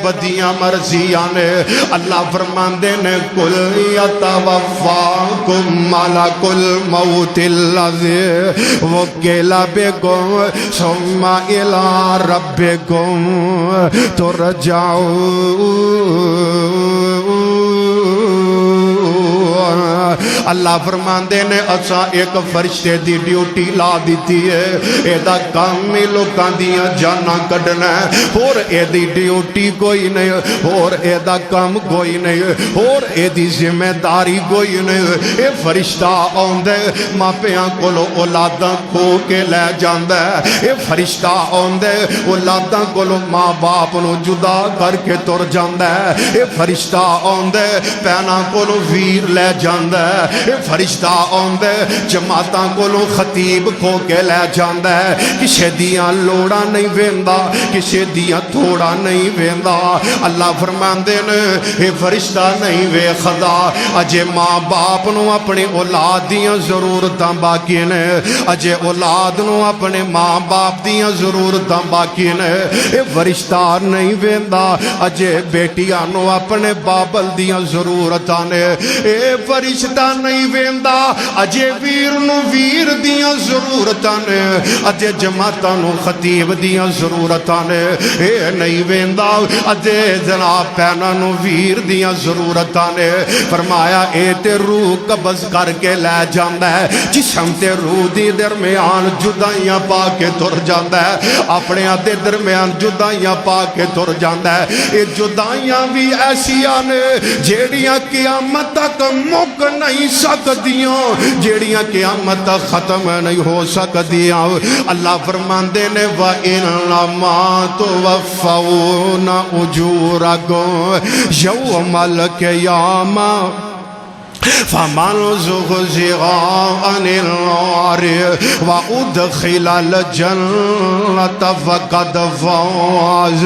ودیاں مرضیاں نے اللہ فرماندے نے کل یتوفاکم ملک الموت الذی وکل بکم ثم الی ربکم ترجعون اللہ فرماندے نے اساں ایک فرشتے دی ڈیوٹی لا دیتی ہے ایدہ کام میں لوکاں دیاں جانا کڈنا ہے اور ایدی ڈیوٹی کوئی نہیں اور ایدہ کام کوئی نہیں اور ایدی ذمہ داری کوئی نہیں اے فرشتہ آندے ماں پیاں کولو اولاداں کھو کے لے جاندے اے فرشتہ آندے اولاداں کولو ماں باپ نو جدا کر کے تر جاندے اے فرشتہ آندے پینا کولو ویر لے جاندے اے فرشتہ آندے جماعتاں کولو خطیب کھو کے لے جاندے کسے دیاں لوڑا نہیں ویندا کسے دیاں تھوڑا نہیں ویندا اللہ فرماندے نے اے فرشتہ نہیں ویکھدا اجے ماں باپ نو اپنے اولاد دیاں ضرورتاں باقی نے اجے اولاد نو اپنے ماں باپ دیاں ضرورتاں باقی نے اے فرشتہ نہیں ویندا اجے بیٹیاں نو اپنے بابل دیاں ضرورتاں نے اے فرشتہ نہیں ویندا اجے ویر نو ویر دیاں ضرورتاں نے اجے جماعتاں نو خطیب دیاں ضرورتاں نے اے نہیں ویندا اجے جناب پینا نو ویر دیاں ضرورتاں نے فرمایا اے تے روح قبض کر کے لے جاندا ہے جسم تے روح دی درمیان جدائیاں پا کے تر جاندا ہے اپنے آدھے درمیان جدائیاں پا کے تر جاندا ہے اے جدائیاں بھی ایسیاں نے جیڑیاں قیامت تک مک نہیں سکدیاں جیڑیاں قیامت تک ختم نہیں ہو سکدیاں اللہ فرماندے نے وَإِنَّمَا تُوَفَّوْنَ أُجُورَكُمْ يَوْمَ الْقِيَامَةِ فَمَنْ زُحْزِحَ عَنِ النَّارِ وَأُدْخِلَ الْجَنَّةَ فَقَدْ فَازَ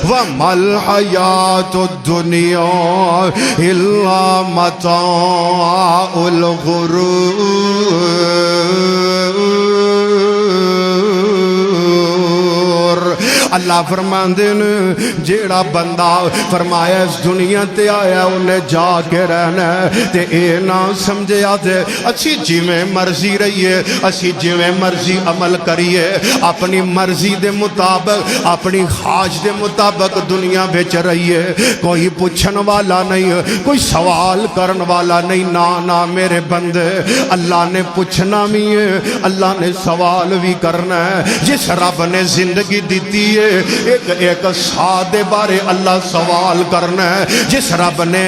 وَمَا الْحَيَاةُ الدُّنْيَا إِلَّا مَتَاعُ الْغُرُورِ اللہ فرماندے نے جیڑا بندہ فرمایا اس دنیا تے آیا انہیں جا کے رہنا ہے تے اے نہ سمجھے آدھے اچھی جیویں مرضی رہیے اچھی جیویں مرضی عمل کریے اپنی مرضی دے مطابق اپنی خواہش دے مطابق دنیا بچ رہیے کوئی پوچھن والا نہیں کوئی سوال کرن والا نہیں نا میرے بندے اللہ نے پوچھنا بھی ہے اللہ نے سوال بھی کرنا ہے جس رب نے زندگی دیتی ہے ایک سادے بارے اللہ سوال کرنا ہے جس رب نے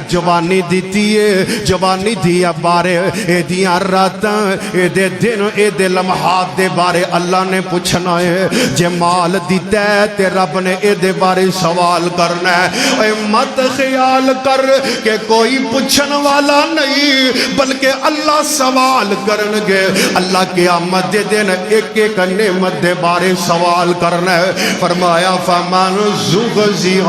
جوانی دیتی ہے جوانی دیا بارے اے دیاں راتاں اے دے دن اے دے لمحات دے بارے اللہ نے پوچھنا ہے جے مال دیتا ہے تے رب نے اے دے بارے سوال کرنا ہے اے مت خیال کر کہ کوئی پوچھن والا نہیں بلکہ اللہ سوال کرنگے اللہ قیامت دے دن ایک ایک نعمت دے بارے سوال کرنا ہے فرمایا فَمَنْ زُحْزِحَ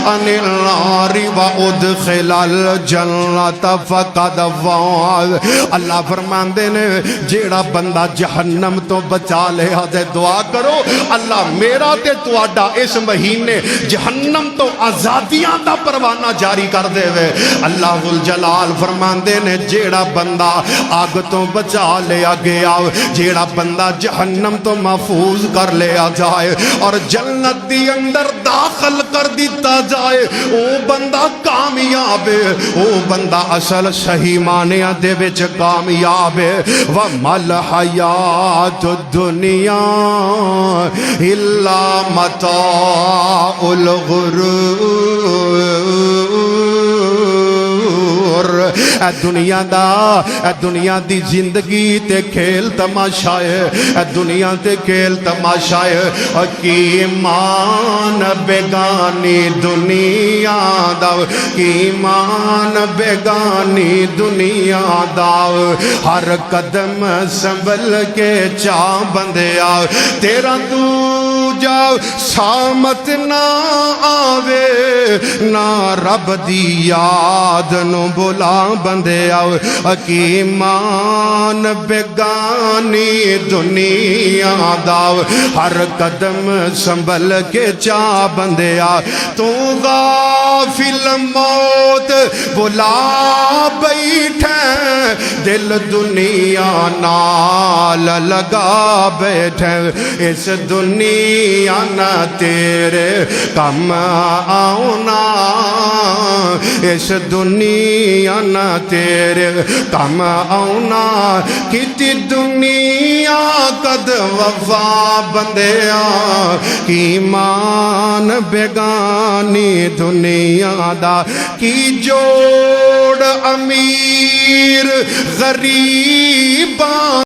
عَنِ النَّارِ وَأُدْخِلَ الْجَنَّةَ فَقَدْ فَازَ اللہ فرماندے نے جیڑا بندہ جہنم تو بچا لے آدھے دعا کرو اللہ میرا تے تواڈا اس مہینے جہنم تو آزادیاں دا پروانہ جاری کر دے وے اللہ الجلال فرماندے نے جیڑا بندہ آگ تو بچا لیا گیا جیڑا بندہ جہنم تو محفوظ کر لیا جائے اور جنت دی اندر داخل کر دیتا جائے او بندہ کامیاب ہے او بندہ اصل صحیح معنی دے وچ کامیاب ہے وَمَا الْحَيَاةُ الدُّنْيَا إِلَّا مَتَاعُ الْغُرُورِ اے دنیا دی زندگی تے کھیل تماشا ہے اے دنیا تے کھیل تماشا ہے ایمان بیگانی دنیا دا ایمان بیگانی دنیا دا ہر قدم سنبھل کے چاہ بندیا تیرا تو جاؤ سامت نہ آوے نہ رب دی یاد نو بلا بندیا حکیمان بیگانی دنیا دا ہر قدم سنبھل کے چا بندیا تو غافل موت بلا بیٹھے دل دنیا نال لگا بیٹھے اس دنیا نہ تیرے کم آؤنا اس دنیا نہ تیرے کم آؤنا کتی دنیا قد وفا بندیا ایمان بیگانی دنیا دا کی جوڑ امیر غریباں